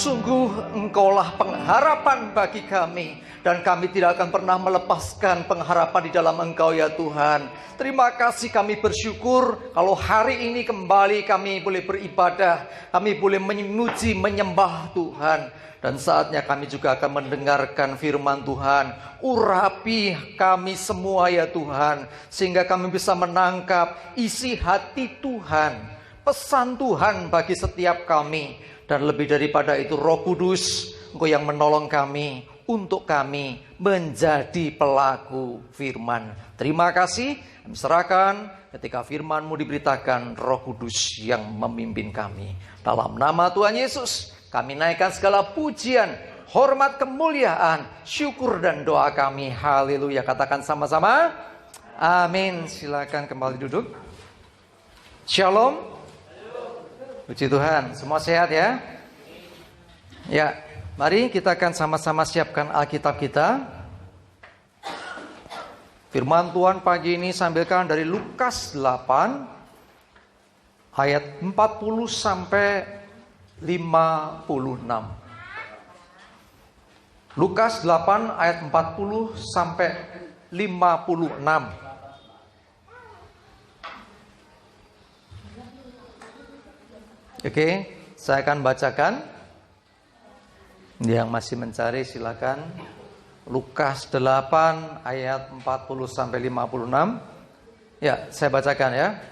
Sungguh Engkaulah pengharapan bagi kami, dan kami tidak akan pernah melepaskan pengharapan di dalam Engkau ya Tuhan. Terima kasih, kami bersyukur kalau hari ini kembali kami boleh beribadah, kami boleh memuji, menyembah Tuhan. Dan saatnya kami juga akan mendengarkan firman Tuhan. Urapi kami semua ya Tuhan, sehingga kami bisa menangkap isi hati Tuhan, pesan Tuhan bagi setiap kami. Dan lebih daripada itu, Roh Kudus, Engkau yang menolong kami untuk kami menjadi pelaku firman. Terima kasih, kami serahkan ketika firman-Mu diberitakan, Roh Kudus yang memimpin kami. Dalam nama Tuhan Yesus, kami naikkan segala pujian, hormat, kemuliaan, syukur dan doa kami. Haleluya. Katakan sama-sama, amin. Silakan kembali duduk. Shalom. Puji Tuhan, semua sehat ya? Ya, mari kita akan sama-sama siapkan Alkitab kita. Firman Tuhan pagi ini sambilkan dari Lukas 8 ayat 40 sampai 56. Lukas 8 ayat 40 sampai 56. Oke, saya akan bacakan. Yang masih mencari silakan. Lukas 8 ayat 40 sampai 56. Ya, saya bacakan ya.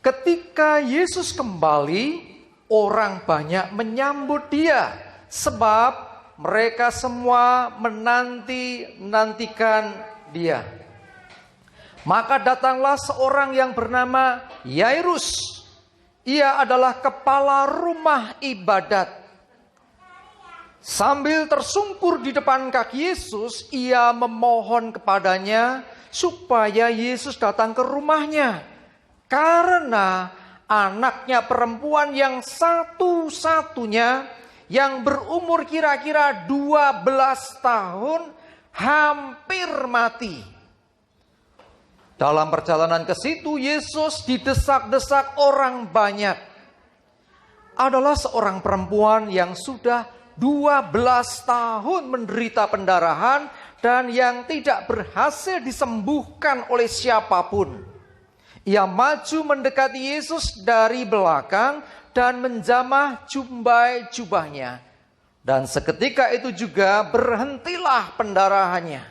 Ketika Yesus kembali, orang banyak menyambut Dia, sebab mereka semua menanti-nantikan Dia. Maka datanglah seorang yang bernama Yairus. Ia adalah kepala rumah ibadat. Sambil tersungkur di depan kaki Yesus, ia memohon kepadanya supaya Yesus datang ke rumahnya. Karena anaknya perempuan yang satu-satunya, yang berumur kira-kira 12 tahun, hampir mati. Dalam perjalanan ke situ, Yesus didesak-desak orang banyak. Adalah seorang perempuan yang sudah 12 tahun menderita pendarahan dan yang tidak berhasil disembuhkan oleh siapapun. Ia maju mendekati Yesus dari belakang dan menjamah jubahnya. Dan seketika itu juga berhentilah pendarahannya.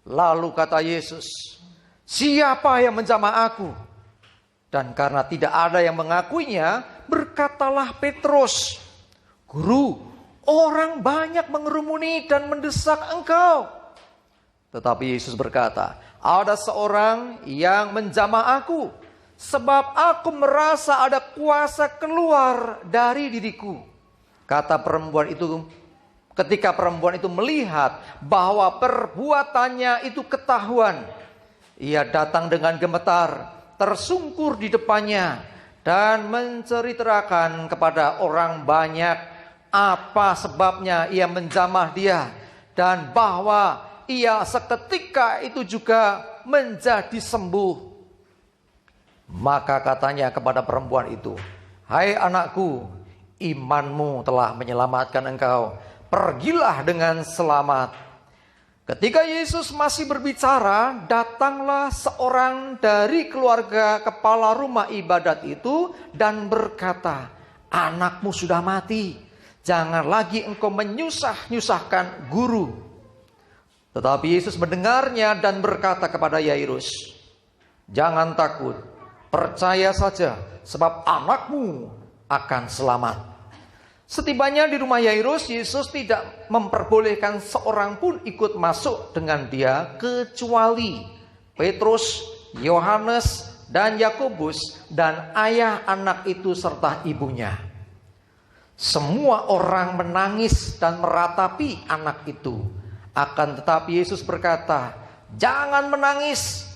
Lalu kata Yesus, "Siapa yang menjamah aku?" Dan karena tidak ada yang mengakuinya, berkatalah Petrus, "Guru, orang banyak mengerumuni dan mendesak engkau." Tetapi Yesus berkata, "Ada seorang yang menjamah aku, sebab aku merasa ada kuasa keluar dari diriku." Kata perempuan itu, ketika perempuan itu melihat bahwa perbuatannya itu ketahuan, ia datang dengan gemetar, tersungkur di depannya, dan menceritakan kepada orang banyak apa sebabnya ia menjamah dia, dan bahwa ia seketika itu juga menjadi sembuh. Maka katanya kepada perempuan itu, "Hai anakku, imanmu telah menyelamatkan engkau. Pergilah dengan selamat." Ketika Yesus masih berbicara, datanglah seorang dari keluarga kepala rumah ibadat itu dan berkata, "Anakmu sudah mati. Jangan lagi engkau menyusahkan guru." Tetapi Yesus mendengarnya dan berkata kepada Yairus, "Jangan takut, percaya saja, sebab anakmu akan selamat." Setibanya di rumah Yairus, Yesus tidak memperbolehkan seorang pun ikut masuk dengan dia kecuali Petrus, Yohanes, dan Yakobus, dan ayah anak itu serta ibunya. Semua orang menangis dan meratapi anak itu. Akan tetapi Yesus berkata, "Jangan menangis.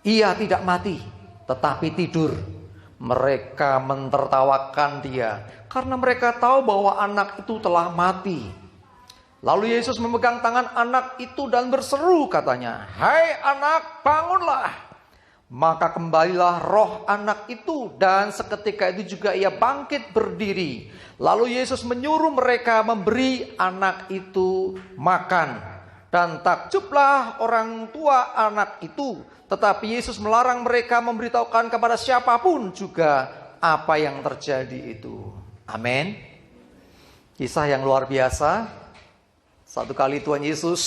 Ia tidak mati, tetapi tidur." Mereka mentertawakan dia, karena mereka tahu bahwa anak itu telah mati. Lalu Yesus memegang tangan anak itu dan berseru, katanya, "Hai anak, bangunlah." Maka kembalilah roh anak itu, dan seketika itu juga ia bangkit berdiri. Lalu Yesus menyuruh mereka memberi anak itu makan. Dan takjublah orang tua anak itu. Tetapi Yesus melarang mereka memberitahukan kepada siapapun juga apa yang terjadi itu. Amin. Kisah yang luar biasa. Satu kali Tuhan Yesus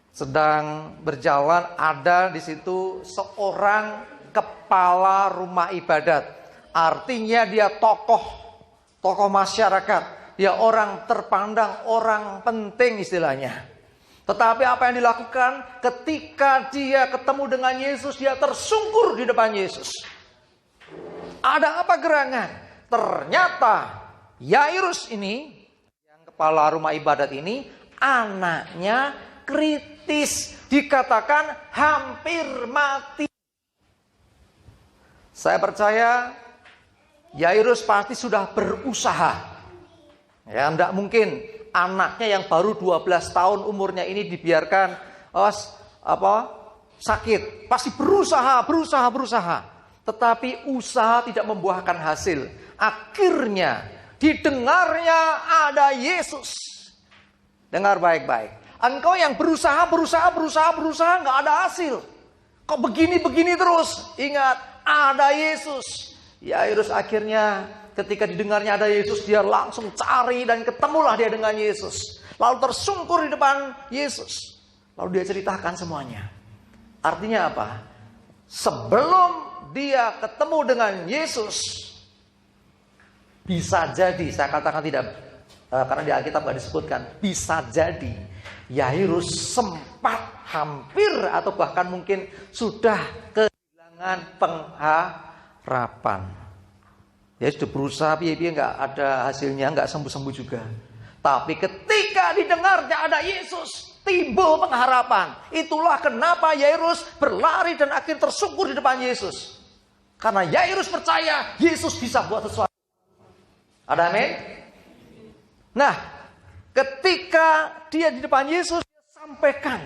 sedang berjalan, ada di situ seorang kepala rumah ibadat. Artinya dia tokoh masyarakat. Dia orang terpandang, orang penting istilahnya. Tetapi apa yang dilakukan ketika dia ketemu dengan Yesus, dia tersungkur di depan Yesus. Ada apa gerangan? Ternyata Yairus ini, yang kepala rumah ibadat ini, anaknya kritis, dikatakan hampir mati. Saya percaya Yairus pasti sudah berusaha. Ya, enggak mungkin anaknya yang baru 12 tahun umurnya ini dibiarkan sakit. Pasti berusaha. Tetapi usaha tidak membuahkan hasil. Akhirnya didengarnya ada Yesus. Dengar baik-baik. Engkau yang berusaha nggak ada hasil. Kok begini terus? Ingat, ada Yesus. Yairus akhirnya ketika didengarnya ada Yesus, dia langsung cari dan ketemulah dia dengan Yesus. Lalu tersungkur di depan Yesus. Lalu dia ceritakan semuanya. Artinya apa? Sebelum dia ketemu dengan Yesus, bisa jadi, saya katakan tidak, karena di Alkitab nggak disebutkan, bisa jadi Yairus sempat hampir atau bahkan mungkin sudah kehilangan pengharapan. Dia sudah berusaha, biar nggak ada hasilnya, nggak sembuh-sembuh juga. Tapi ketika didengarnya ada Yesus, timbul pengharapan. Itulah kenapa Yairus berlari dan akhirnya tersungkur di depan Yesus. Karena Yairus percaya Yesus bisa buat sesuatu. Ada amin? Nah, ketika dia di depan Yesus, dia sampaikan.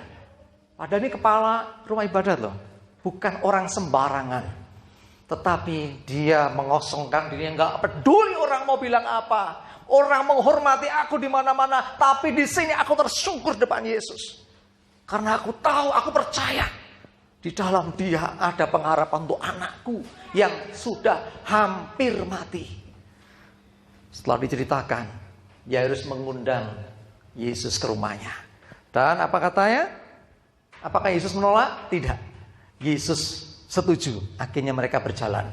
Padahal ini kepala rumah ibadat loh. Bukan orang sembarangan. Tetapi dia mengosongkan dirinya, nggak peduli orang mau bilang apa. Orang menghormati aku di mana-mana. Tapi di sini aku tersungkur depan Yesus. Karena aku tahu, aku percaya. Di dalam dia ada pengharapan untuk anakku yang sudah hampir mati. Setelah diceritakan, Yairus mengundang Yesus ke rumahnya. Dan apa katanya? Apakah Yesus menolak? Tidak. Yesus setuju. Akhirnya mereka berjalan.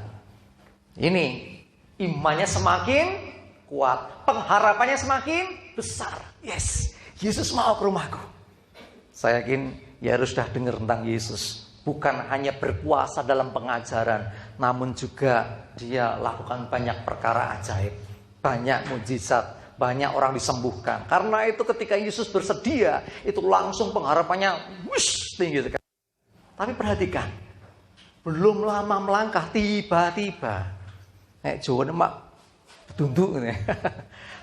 Ini imannya semakin kuat. Pengharapannya semakin besar. Yes, Yesus mau ke rumahku. Saya yakin Yairus sudah dengar tentang Yesus. Bukan hanya berkuasa dalam pengajaran, namun juga dia lakukan banyak perkara ajaib. Banyak mujizat, banyak orang disembuhkan. Karena itu ketika Yesus bersedia, itu langsung pengharapannya tinggi sekali. Tapi perhatikan, belum lama melangkah, tiba-tiba Jawa mak tunduk nih.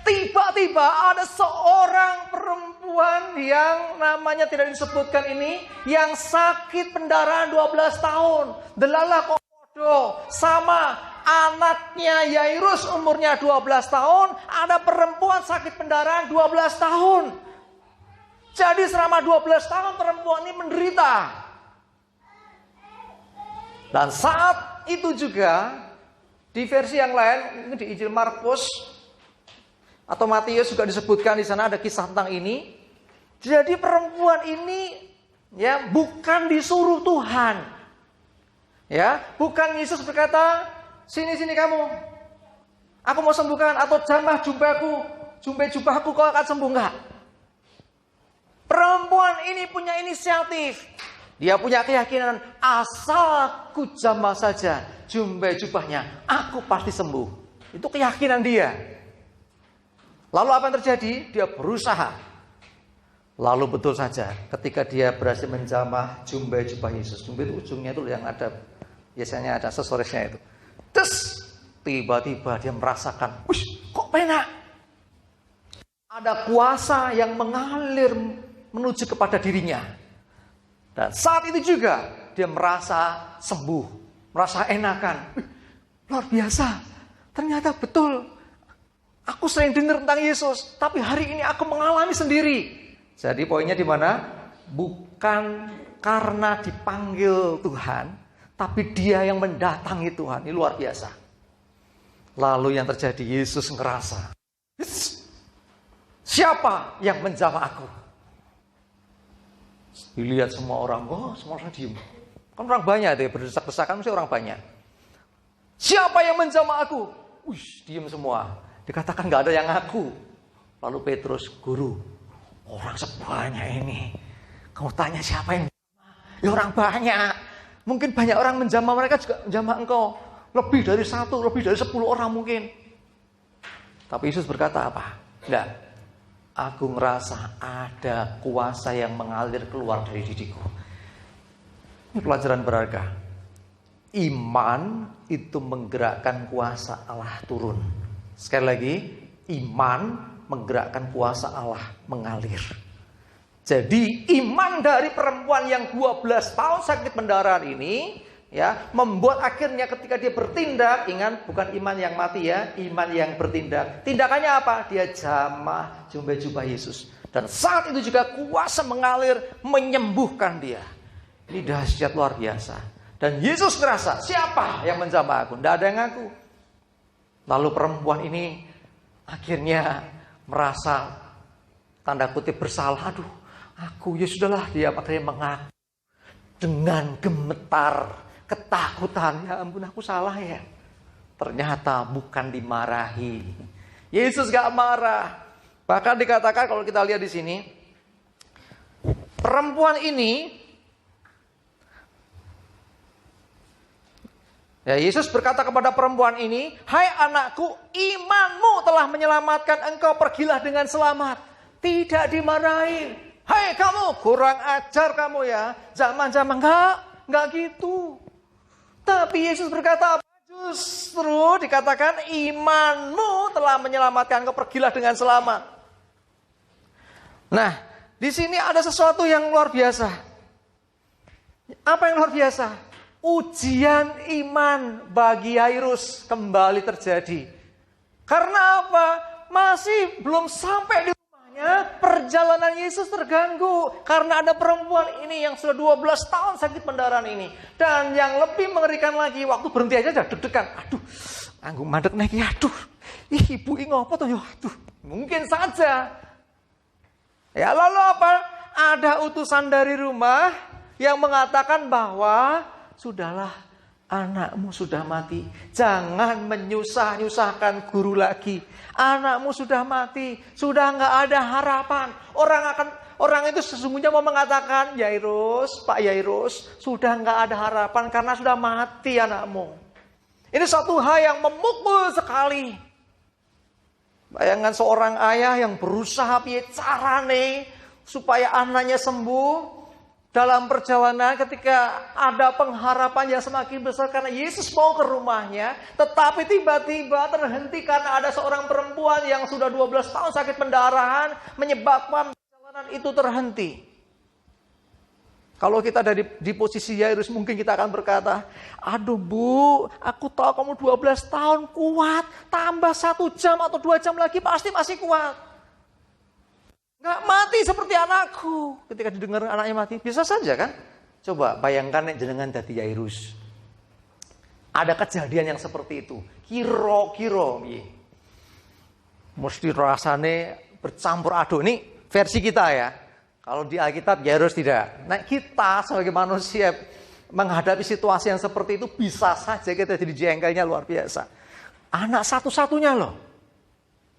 Tiba-tiba ada seorang perempuan yang namanya tidak disebutkan ini, yang sakit pendarahan 12 tahun. Delalah komodo sama anaknya Yairus umurnya 12 tahun, ada perempuan sakit pendarahan 12 tahun. Jadi selama 12 tahun perempuan ini menderita. Dan saat itu juga di versi yang lain, ini di Injil Markus atau Matius juga disebutkan di sana ada kisah tentang ini. Jadi perempuan ini ya bukan disuruh Tuhan. Ya, bukan Yesus berkata, "Sini kamu. Aku mau sembuhkan," atau "Jamah jubahku kau akan sembuh." Enggak. Perempuan ini punya inisiatif. Dia punya keyakinan, asal aku jamah saja jubahnya, aku pasti sembuh. Itu keyakinan dia. Lalu apa yang terjadi? Dia berusaha. Lalu betul saja, ketika dia berhasil menjamah jubah Yesus. Jubah itu ujungnya itu yang ada, biasanya ada aksesorisnya itu. Terus tiba-tiba dia merasakan, kok penak? Ada kuasa yang mengalir menuju kepada dirinya. Dan saat itu juga dia merasa sembuh, merasa enakan. Luar biasa, ternyata betul. Aku sering dengar tentang Yesus, tapi hari ini aku mengalami sendiri. Jadi poinnya di mana? Bukan karena dipanggil Tuhan, tapi dia yang mendatangi Tuhan. Ini luar biasa. Lalu yang terjadi, Yesus ngerasa, siapa yang menjamah aku? Dilihat semua orang, semua orang diem. Kan orang banyak deh, berdesak-desakan mesti orang banyak. Siapa yang menjamah aku? Diem semua. Dikatakan gak ada yang ngaku. Lalu Petrus, guru, orang sebanyak ini, kamu tanya siapa yang menjamah? Ya orang banyak. Mungkin banyak orang menjamah, mereka juga menjamah engkau. Lebih dari 1, lebih dari 10 orang mungkin. Tapi Yesus berkata apa? Enggak. Aku ngerasa ada kuasa yang mengalir keluar dari didiku. Ini pelajaran berharga. Iman itu menggerakkan kuasa Allah turun. Sekali lagi, iman menggerakkan kuasa Allah mengalir. Jadi iman dari perempuan yang 12 tahun sakit pendarahan ini, ya, membuat akhirnya ketika dia bertindak, ingat bukan iman yang mati ya, iman yang bertindak. Tindakannya apa? Dia jamah jubah Yesus. Dan saat itu juga kuasa mengalir menyembuhkan dia. Ini dahsyat luar biasa. Dan Yesus ngerasa, siapa yang menjamah aku? Tidak ada yang ngaku. Lalu perempuan ini akhirnya merasa tanda kutip bersalah. Aduh, aku ya sudahlah, dia akhirnya mengaku dengan gemetar, ketakutan. Ya ampun, aku salah ya. Ternyata bukan dimarahi. Yesus gak marah. Bahkan dikatakan kalau kita lihat di sini, perempuan ini, ya, Yesus berkata kepada perempuan ini, hai anakku, imanmu telah menyelamatkan engkau, pergilah dengan selamat. Tidak dimarahin. Hai kamu, kurang ajar kamu ya. Zaman-zaman enggak gitu. Tapi Yesus berkata apa? Justru dikatakan imanmu telah menyelamatkan engkau, pergilah dengan selamat. Nah, di sini ada sesuatu yang luar biasa. Apa yang luar biasa? Ujian iman bagi Yairus kembali terjadi. Karena apa? Masih belum sampai di rumahnya, perjalanan Yesus terganggu. Karena ada perempuan ini yang sudah 12 tahun sakit pendarahan ini. Dan yang lebih mengerikan lagi, waktu berhenti aja deg-degan. Aduh, anggung mandek naik, aduh. Ibu ini ngopo tuh, aduh. Mungkin saja. Ya, lalu apa? Ada utusan dari rumah yang mengatakan bahwa sudahlah, anakmu sudah mati. Jangan menyusahkan guru lagi. Anakmu sudah mati, sudah nggak ada harapan. Orang itu sesungguhnya mau mengatakan, Yairus, Pak Yairus, sudah nggak ada harapan karena sudah mati anakmu. Ini satu hal yang memukul sekali. Bayangkan seorang ayah yang berusaha piye carane supaya anaknya sembuh. Dalam perjalanan ketika ada pengharapan yang semakin besar karena Yesus mau ke rumahnya. Tetapi tiba-tiba terhenti karena ada seorang perempuan yang sudah 12 tahun sakit pendarahan. Menyebabkan perjalanan itu terhenti. Kalau kita ada di posisi Yairus, mungkin kita akan berkata, aduh bu, aku tahu kamu 12 tahun kuat. Tambah 1 jam atau 2 jam lagi pasti masih kuat. Nggak mati seperti anakku. Ketika didengar anaknya mati, bisa saja kan? Coba bayangkan jenengan dadi Yairus. Ada kejadian yang seperti itu. Kira-kira mesti rasane bercampur aduk. Ini versi kita ya. Kalau di Alkitab Yairus tidak. Nah, kita sebagai manusia menghadapi situasi yang seperti itu bisa saja kita jadi jengkelnya luar biasa. Anak satu-satunya loh.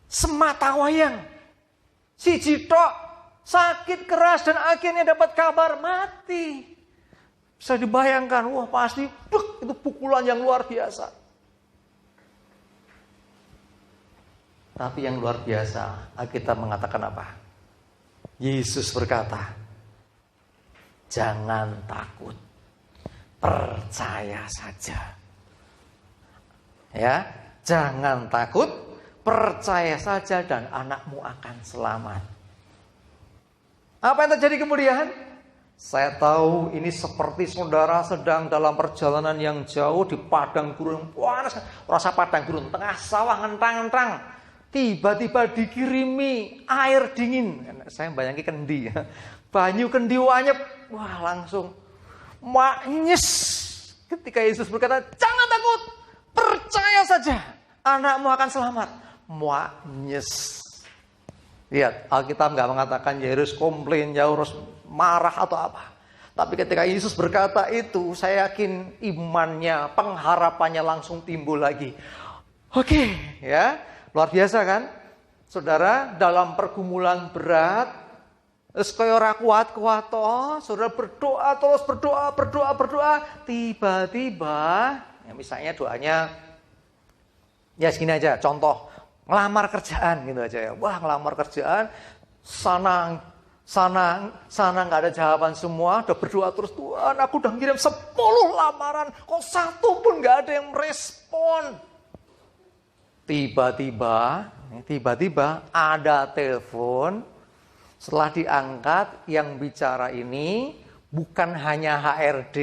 Semata wayang. Si Jitok sakit keras dan akhirnya dapat kabar mati. Bisa dibayangkan, wah pasti itu pukulan yang luar biasa. Tapi yang luar biasa, Alkitab mengatakan apa? Yesus berkata, jangan takut, percaya saja. Ya, jangan takut, percaya saja dan anakmu akan selamat. Apa yang terjadi kemudian? Saya tahu ini seperti saudara sedang dalam perjalanan yang jauh di padang gurun. Wah, rasa padang gurun, tengah sawah ngentang-ngentang. Tiba-tiba dikirimi air dingin. Saya bayangin kendi. Banyu kendi wanyep. Wah, langsung maknyes. Ketika Yesus berkata, jangan takut, percaya saja, anakmu akan selamat. Maknyes. Lihat, Alkitab nggak mengatakan Yairus komplain, Yairus marah atau apa. Tapi ketika Yesus berkata itu, saya yakin imannya, pengharapannya langsung timbul lagi. Oke, ya, luar biasa kan? Saudara, dalam pergumulan berat, kaya ora kuat-kuat toh, saudara berdoa terus, berdoa. Tiba-tiba, ya misalnya doanya, ya segini aja, contoh. Ngelamar kerjaan gitu aja ya. Wah, ngelamar kerjaan, sana nggak ada jawaban semua. Udah berdoa terus, Tuhan aku udah ngirim 10 lamaran, kok satu pun nggak ada yang merespon. Tiba-tiba ada telepon. Setelah diangkat, yang bicara ini bukan hanya HRD,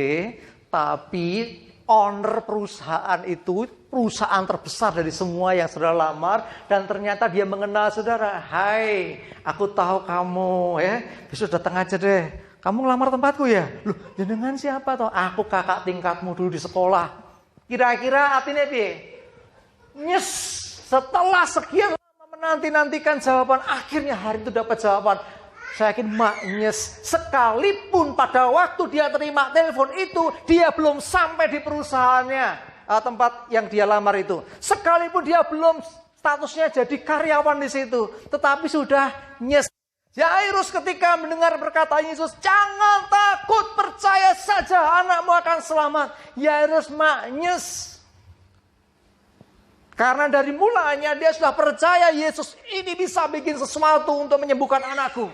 tapi owner perusahaan itu, perusahaan terbesar dari semua yang saudara lamar, dan ternyata dia mengenal saudara. Hai, aku tahu kamu ya, besok datang aja deh. Kamu ngelamar tempatku ya? Loh, jenengan siapa toh? Aku kakak tingkatmu dulu di sekolah. Kira-kira artinya piye? Nyes, setelah sekian lama menanti-nantikan jawaban, akhirnya hari itu dapat jawaban. Saya yakin maknyes, sekalipun pada waktu dia terima telepon itu, dia belum sampai di perusahaannya, tempat yang dia lamar itu. Sekalipun dia belum statusnya jadi karyawan di situ, tetapi sudah nyes. Yairus ketika mendengar perkataan Yesus, jangan takut, percaya saja anakmu akan selamat. Yairus maknyes. Karena dari mulanya dia sudah percaya Yesus ini bisa bikin sesuatu untuk menyembuhkan anakku.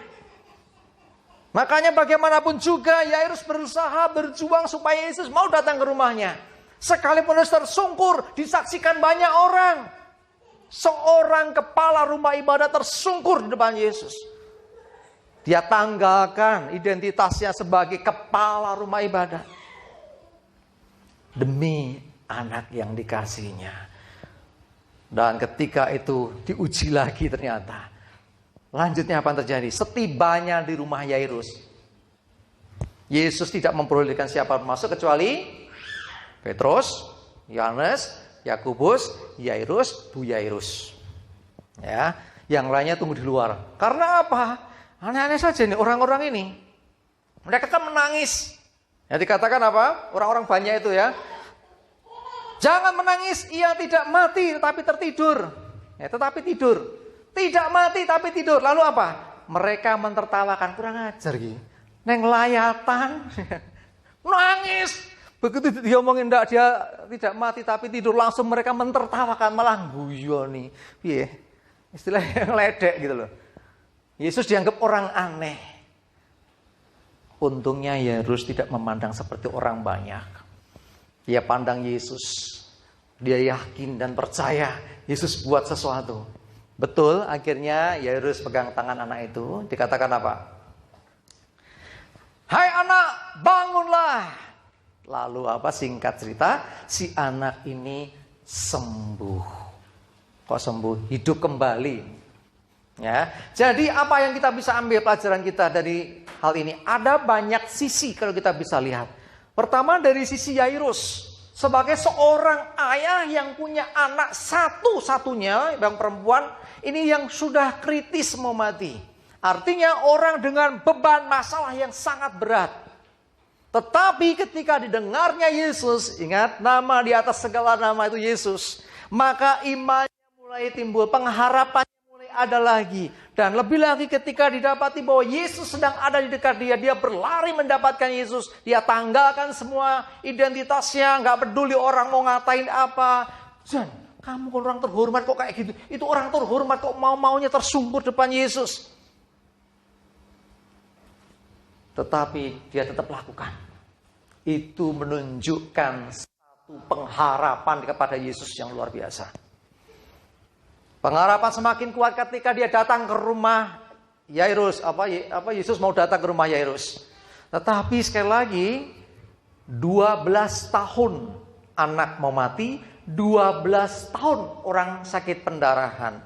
Makanya bagaimanapun juga Yairus berusaha berjuang supaya Yesus mau datang ke rumahnya. Sekalipun Yesus tersungkur, disaksikan banyak orang. Seorang kepala rumah ibadah tersungkur di depan Yesus. Dia tanggalkan identitasnya sebagai kepala rumah ibadah. Demi anak yang dikasihnya. Dan ketika itu diuji lagi ternyata. Lanjutnya apa yang terjadi? Setibanya di rumah Yairus, Yesus tidak memperbolehkan siapa masuk kecuali Petrus, Yohanes, Yakobus, Yairus, Bu Yairus. Ya, yang lainnya tunggu di luar. Karena apa? Aneh-aneh saja nih orang-orang ini. Mereka kan menangis. Ya dikatakan apa? Orang-orang banyak itu ya. Jangan menangis, ia tidak mati tetapi tertidur. Ya, tetapi tidur. Tidak mati tapi tidur. Lalu apa? Mereka mentertawakan, kurang ajar gitu. Neng layatan. Nangis. Begitu diomongin dia tidak mati tapi tidur, langsung mereka mentertawakan, malah guyoni. Piye? Istilah yang ledek gitu loh. Yesus dianggap orang aneh. Untungnya Yairus tidak memandang seperti orang banyak. Dia pandang Yesus. Dia yakin dan percaya Yesus buat sesuatu. Betul, akhirnya Yairus pegang tangan anak itu, dikatakan apa? Hai anak, bangunlah. Lalu apa, singkat cerita, si anak ini sembuh. Kok sembuh? Hidup kembali. Ya, jadi apa yang kita bisa ambil pelajaran kita dari hal ini? Ada banyak sisi kalau kita bisa lihat. Pertama dari sisi Yairus. Sebagai seorang ayah yang punya anak satu-satunya, yang perempuan, ini yang sudah kritis mau mati. Artinya orang dengan beban masalah yang sangat berat. Tetapi ketika didengarnya Yesus, ingat nama di atas segala nama itu Yesus. Maka imannya mulai timbul, pengharapannya mulai ada lagi. Dan lebih lagi ketika didapati bahwa Yesus sedang ada di dekat dia, dia berlari mendapatkan Yesus. Dia tanggalkan semua identitasnya, gak peduli orang mau ngatain apa. Jan, kamu kan orang terhormat kok kayak gitu. Itu orang terhormat kok mau-maunya tersungkur depan Yesus. Tetapi dia tetap lakukan. Itu menunjukkan satu pengharapan kepada Yesus yang luar biasa. Pengharapan semakin kuat ketika dia datang ke rumah Yairus. Yesus mau datang ke rumah Yairus. Tetapi sekali lagi, 12 tahun anak mau mati, 12 tahun orang sakit pendarahan.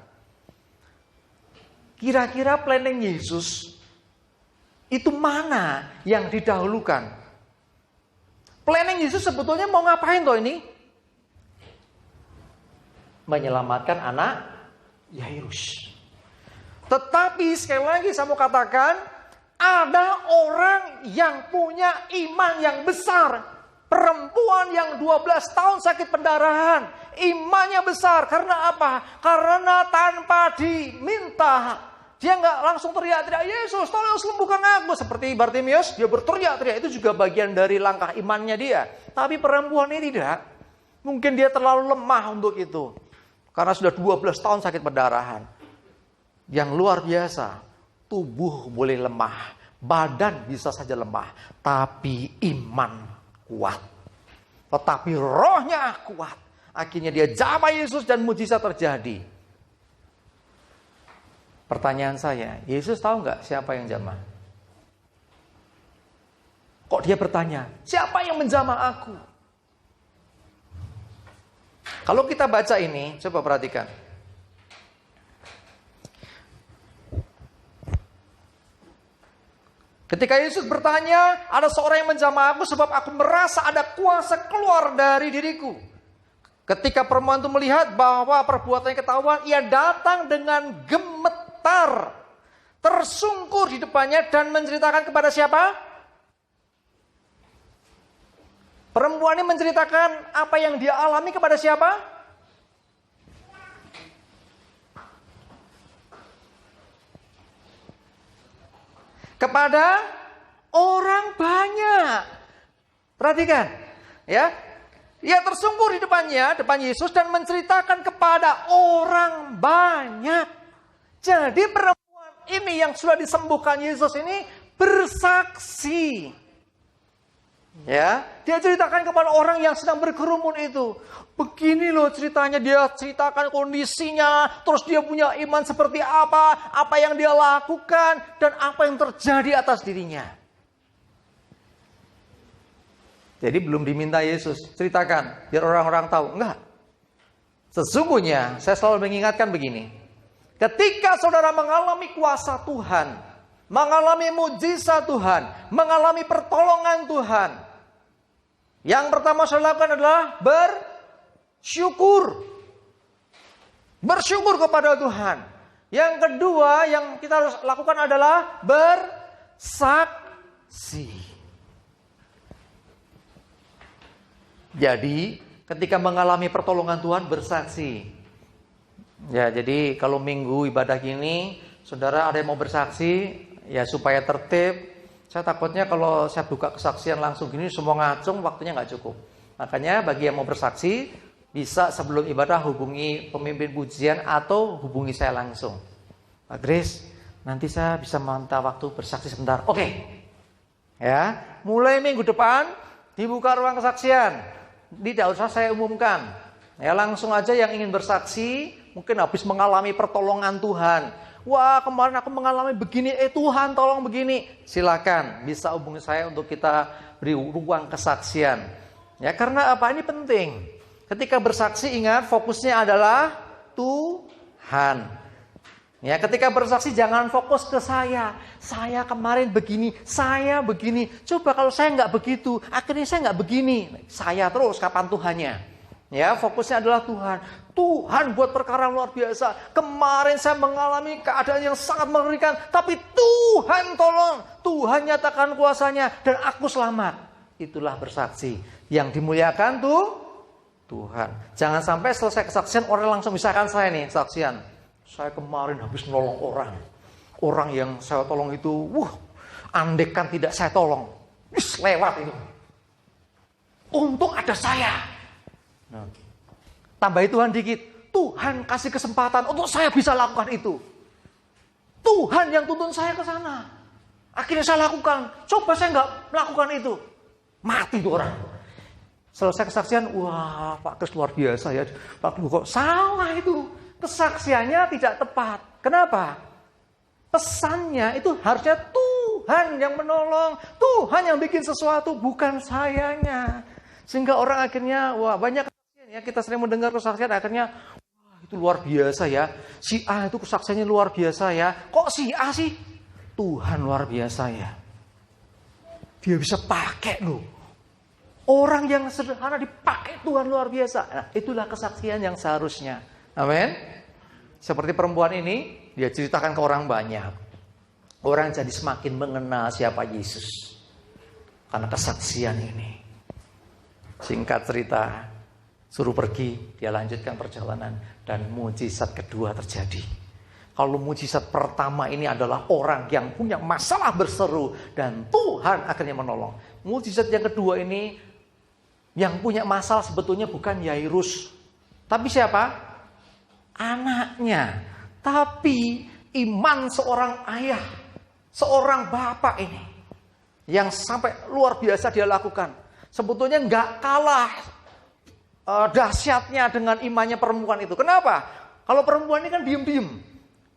Kira-kira planning Yesus itu mana yang didahulukan? Planning Yesus sebetulnya mau ngapain toh ini? Menyelamatkan anak Yairus. Tetapi sekali lagi saya mau katakan, ada orang yang punya iman yang besar. Perempuan yang 12 tahun sakit pendarahan. Imannya besar. Karena apa? Karena tanpa diminta. Dia nggak langsung teriak-teriak, Yesus tolong sembuhkan aku. Seperti Bartimius, dia berteriak-teriak. Itu juga bagian dari langkah imannya dia. Tapi perempuan ini tidak. Mungkin dia terlalu lemah untuk itu. Karena sudah 12 tahun sakit pendarahan. Yang luar biasa. Tubuh boleh lemah, badan bisa saja lemah, tapi iman kuat. Tetapi rohnya kuat. Akhirnya dia jamah Yesus dan mujizat terjadi. Pertanyaan saya, Yesus tahu nggak siapa yang jamah? Kok dia bertanya, siapa yang menjamah aku? Kalau kita baca ini, coba perhatikan. Ketika Yesus bertanya, ada seorang yang menjamah aku sebab aku merasa ada kuasa keluar dari diriku. Ketika perempuan itu melihat bahwa perbuatannya ketahuan, ia datang dengan gemetar, tersungkur di depannya dan menceritakan kepada siapa? Perempuan ini menceritakan apa yang dia alami kepada siapa? Kepada orang banyak. Perhatikan, ya. Ia tersungkur di depan Yesus dan menceritakan kepada orang banyak. Jadi perempuan ini yang sudah disembuhkan Yesus ini bersaksi. Ya, dia ceritakan kepada orang yang sedang berkerumun itu. Begini loh ceritanya, dia ceritakan kondisinya, terus dia punya iman seperti apa yang dia lakukan, dan apa yang terjadi atas dirinya. Jadi belum diminta Yesus, ceritakan, biar orang-orang tahu. Enggak. Sesungguhnya, saya selalu mengingatkan begini. Ketika saudara mengalami kuasa Tuhan, mengalami mujizat Tuhan, mengalami pertolongan Tuhan, yang pertama saya lakukan adalah bersyukur. Bersyukur kepada Tuhan. Yang kedua yang kita harus lakukan adalah bersaksi. Jadi ketika mengalami pertolongan Tuhan bersaksi. Ya, jadi kalau minggu ibadah gini, saudara ada yang mau bersaksi, ya supaya tertib. Saya takutnya kalau saya buka kesaksian langsung gini, semua ngacung, waktunya nggak cukup. Makanya bagi yang mau bersaksi, bisa sebelum ibadah hubungi pemimpin pujian atau hubungi saya langsung. Pak Grace, nanti saya bisa minta waktu bersaksi sebentar. Oke. Ya, mulai minggu depan dibuka ruang kesaksian. Tidak usah saya umumkan. Ya, langsung aja yang ingin bersaksi, mungkin habis mengalami pertolongan Tuhan. Wah, kemarin aku mengalami begini, Tuhan tolong begini. Silakan, bisa hubungi saya untuk kita beri ruang kesaksian. Ya, karena apa? Ini penting. Ketika bersaksi ingat fokusnya adalah Tuhan. Ya, ketika bersaksi jangan fokus ke saya. Saya kemarin begini, saya begini. Coba kalau saya nggak begitu, akhirnya saya nggak begini. Saya terus, kapan Tuhannya? Ya, fokusnya adalah Tuhan. Tuhan buat perkara luar biasa. Kemarin saya mengalami keadaan yang sangat mengerikan, tapi Tuhan tolong. Tuhan nyatakan kuasanya dan aku selamat. Itulah bersaksi. Yang dimuliakan tuh Tuhan. Jangan sampai selesai kesaksian orang langsung misalkan saya nih kesaksian. Saya kemarin habis nolong orang. Orang yang saya tolong itu, andekan tidak saya tolong, lewat itu. Untung ada saya. Nah, tambahi Tuhan dikit. Tuhan kasih kesempatan untuk saya bisa lakukan itu. Tuhan yang tuntun saya ke sana. Akhirnya saya lakukan. Coba saya nggak melakukan itu, mati tuh orang. Selesai kesaksian, wah Pak Kris luar biasa ya. Pak Kris kok salah itu. Kesaksiannya tidak tepat. Kenapa? Pesannya itu harusnya Tuhan yang menolong, Tuhan yang bikin sesuatu, bukan sayanya. Sehingga orang akhirnya, wah banyak kesaksian ya, kita sering mendengar kesaksian akhirnya, wah itu luar biasa ya. Si A itu kesaksiannya luar biasa ya. Kok si A sih? Tuhan luar biasa ya. Dia bisa pakai loh. Orang yang sederhana dipakai Tuhan luar biasa. Nah, itulah kesaksian yang seharusnya. Amin. Seperti perempuan ini, dia ceritakan ke orang banyak. Orang jadi semakin mengenal siapa Yesus. Karena kesaksian ini. Singkat cerita, suruh pergi, dia lanjutkan perjalanan. Dan mujizat kedua terjadi. Kalau mujizat pertama ini adalah orang yang punya masalah berseru. Dan Tuhan akhirnya menolong. Mujizat yang kedua ini, yang punya masalah sebetulnya bukan Yairus. Tapi siapa? Anaknya. Tapi iman seorang ayah, seorang bapak ini, yang sampai luar biasa dia lakukan. Sebetulnya nggak kalah dahsyatnya dengan imannya perempuan itu. Kenapa? Kalau perempuan ini kan diem-diem.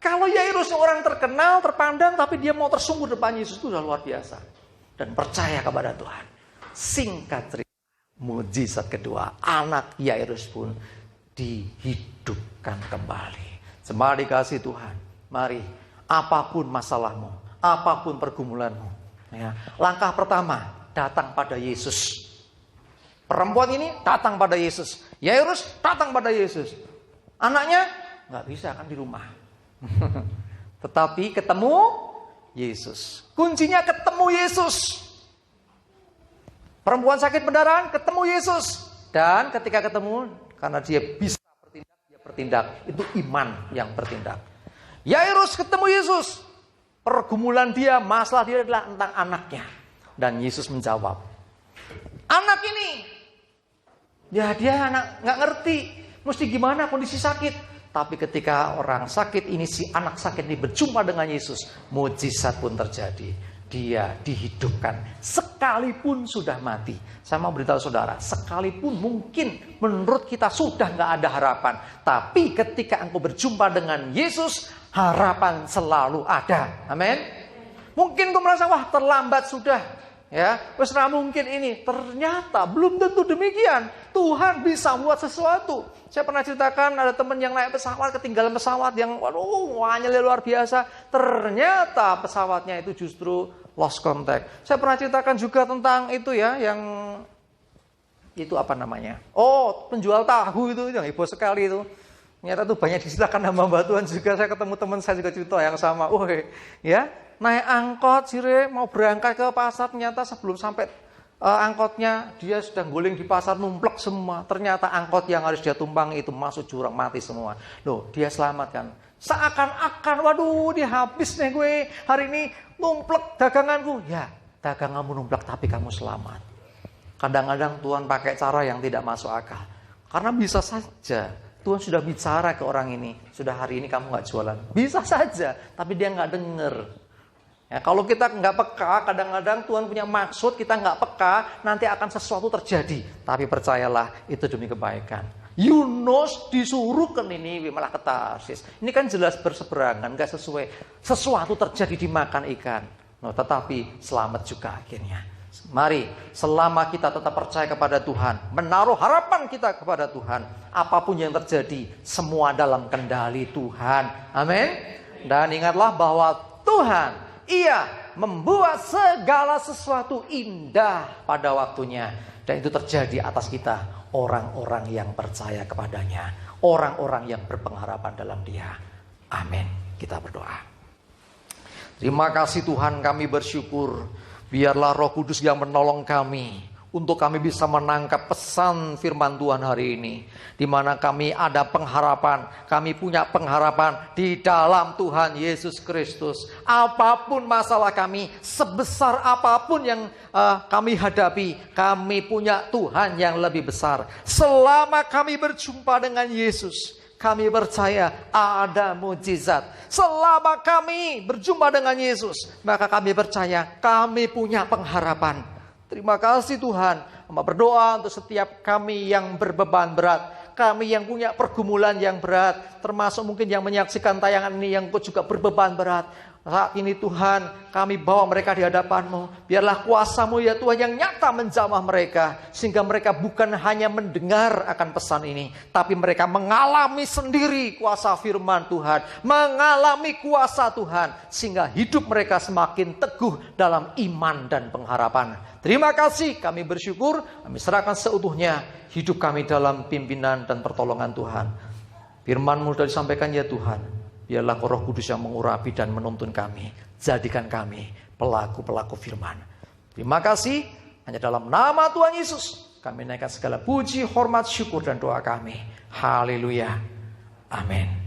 Kalau Yairus orang terkenal, terpandang, tapi dia mau tersungkur depan Yesus, itu sudah luar biasa. Dan percaya kepada Tuhan. Singkat cerita. Mujizat kedua, anak Yairus pun dihidupkan kembali. Jemaat dikasih Tuhan, mari apapun masalahmu, apapun pergumulanmu, ya, langkah pertama datang pada Yesus. Perempuan ini datang pada Yesus, Yairus datang pada Yesus. Anaknya nggak bisa kan di rumah, tetapi ketemu Yesus. Kuncinya ketemu Yesus. Perempuan sakit pendarahan ketemu Yesus. Dan ketika ketemu, karena dia bisa bertindak, dia bertindak. Itu iman yang bertindak. Yairus ketemu Yesus. Pergumulan dia, masalah dia adalah tentang anaknya. Dan Yesus menjawab, anak ini, ya dia anak nggak ngerti, mesti gimana kondisi sakit. Tapi ketika orang sakit ini, si anak sakit ini berjumpa dengan Yesus, mujizat pun terjadi. Dia dihidupkan sekalipun sudah mati. Saya mau beritahu saudara, sekalipun mungkin menurut kita sudah nggak ada harapan, tapi ketika engkau berjumpa dengan Yesus, harapan selalu ada. Amin. Mungkin kau merasa wah terlambat sudah, ya, wes mungkin ini. Ternyata belum tentu demikian. Tuhan bisa buat sesuatu. Saya pernah ceritakan ada teman yang naik pesawat, ketinggalan pesawat yang waduh wahnya luar biasa. Ternyata pesawatnya itu justru lost contact. Saya pernah ceritakan juga tentang itu ya, yang itu apa namanya? Oh, penjual tahu itu yang heboh sekali itu. Ternyata tuh banyak diceritakan sama Mbak Tuhan juga. Saya ketemu teman saya juga cerita yang sama. Ya, naik angkot sire mau berangkat ke pasar, ternyata sebelum sampai angkotnya dia sudah guling di pasar, numplek semua. Ternyata angkot yang harus dia tumpangi itu masuk jurang, mati semua. Loh, dia selamatkan. Seakan-akan, waduh, dia habis nih gue hari ini, numplek daganganku. Ya, daganganmu numplek tapi kamu selamat. Kadang-kadang Tuhan pakai cara yang tidak masuk akal. Karena bisa saja Tuhan sudah bicara ke orang ini, sudah hari ini kamu nggak jualan. Bisa saja, tapi dia nggak dengar. Ya, kalau kita nggak peka, kadang-kadang Tuhan punya maksud, kita nggak peka, nanti akan sesuatu terjadi. Tapi percayalah, itu demi kebaikan. Yunus disuruh ke Niniwe malah ke Tarsis. Ini kan jelas berseberangan, nggak sesuai. Sesuatu terjadi dimakan ikan. No, tetapi selamat juga akhirnya. Mari, selama kita tetap percaya kepada Tuhan, menaruh harapan kita kepada Tuhan, apapun yang terjadi, semua dalam kendali Tuhan. Amin. Dan ingatlah bahwa Tuhan, Ia membuat segala sesuatu indah pada waktunya. Dan itu terjadi atas kita, orang-orang yang percaya kepadanya, orang-orang yang berpengharapan dalam Dia. Amin. Kita berdoa. Terima kasih Tuhan, kami bersyukur. Biarlah Roh Kudus yang menolong kami untuk kami bisa menangkap pesan firman Tuhan hari ini, di mana kami ada pengharapan, kami punya pengharapan di dalam Tuhan Yesus Kristus. Apapun masalah kami, sebesar apapun yang kami hadapi, kami punya Tuhan yang lebih besar. Selama kami berjumpa dengan Yesus, kami percaya ada mujizat. Selama kami berjumpa dengan Yesus, maka kami percaya kami punya pengharapan. Terima kasih Tuhan. Hamba berdoa untuk setiap kami yang berbeban berat, kami yang punya pergumulan yang berat, termasuk mungkin yang menyaksikan tayangan ini yang juga berbeban berat. Saat ini Tuhan, kami bawa mereka di hadapan-Mu. Biarlah kuasa-Mu ya Tuhan yang nyata menjamah mereka. Sehingga mereka bukan hanya mendengar akan pesan ini, tapi mereka mengalami sendiri kuasa firman Tuhan. Mengalami kuasa Tuhan. Sehingga hidup mereka semakin teguh dalam iman dan pengharapan. Terima kasih, kami bersyukur. Kami serahkan seutuhnya hidup kami dalam pimpinan dan pertolongan Tuhan. Firman-Mu sudah disampaikan ya Tuhan. Biarlah Roh Kudus yang mengurapi dan menuntun kami. Jadikan kami pelaku-pelaku firman. Terima kasih. Hanya dalam nama Tuhan Yesus kami naikkan segala puji, hormat, syukur dan doa kami. Haleluya. Amin.